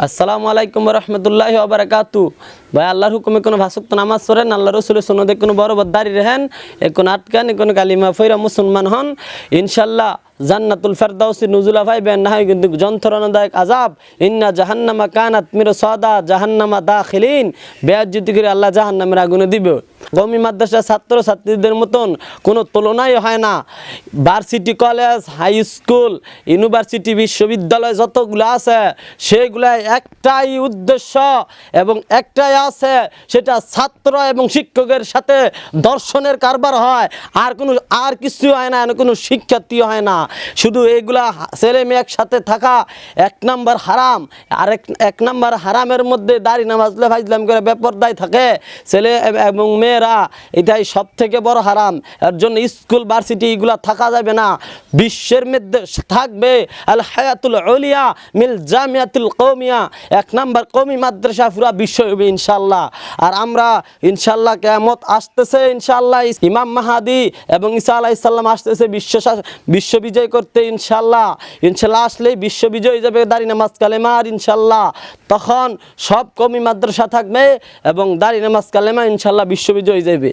আসসালামু আলাইকুম রহমতুল্লাহি ওয়া বারাকাতু। ভাই আল্লাহর হুকুমে কোনো ভাষক্ত নামাজ পড়েন, আল্লাহ রসুলের সুন্নতে কোনো বরাবর দাঁড়িয়ে রেহেন, কোনো আটকান, কোনো কালিমা ফইরা মুসলমান হন, ইনশাল্লাহ জান্নাতুল ফেরদাউসি নুজুলা পাইবেন। না হয় কিন্তু যন্ত্রণাদায়ক আযাব, ইন্না জাহান্নামা কানাত মিরসাদা জাহান্নামা দাখিলিন, বেয়াজ্জতি করে আল্লাহ জাহান্নামের আগুনে দিবে। কওমি মাদ্রাসা ছাত্র ছাত্রীদের মতন কোনো তুলনাই হয় না। Varsity, college, high school, university, বিশ্ববিদ্যালয় যতগুলো আছে সেগুলো একটাই উদ্দেশ্য এবং একটাই আছে, সেটা ছাত্র এবং শিক্ষকের সাথে দর্শনের কারবার হয়। আর কিছু হয় না, কোনো শিক্ষার্থী হয় না। শুধু এইগুলা ছেলে মেয়ে একসাথে থাকা এক নাম্বার হারাম। আর এক নাম্বার হারামের মধ্যে দাড়ি নামাজলে ফাইজলাম করে বেপরদায় থাকে ছেলে এবং মেয়েরা, এটাই সব থেকে বড় হারাম। এর জন্য স্কুল ভার্সিটি এগুলা থাকা যাবে না। বিশ্বের মধ্যে থাকবে আল হায়াতুল উলিয়া মিল জামিয়াতুল কওমিয়া, এক নাম্বার কওমি মাদ্রাসা পুরা বিশ্ব হবে ইনশাআল্লাহ। আর আমরা ইনশাআল্লাহ কিয়ামত আসতেছে, ইনশাআল্লাহ ইমাম মাহাদি এবং ঈসা আলাইহিস সালাম আসতেছে বিশ্ব বিজয় করতে ইনশাআল্লাহ। আসলেই বিশ্ব বিজয় যাবে দাড়ি নামাজ কালেমা, আর ইনশাআল্লাহ তখন সব কওমি মাদ্রাসা থাকবে এবং দাড়ি নামাজ কালেমা ইনশাআল্লাহ বিশ্ব বিজয় যাবে।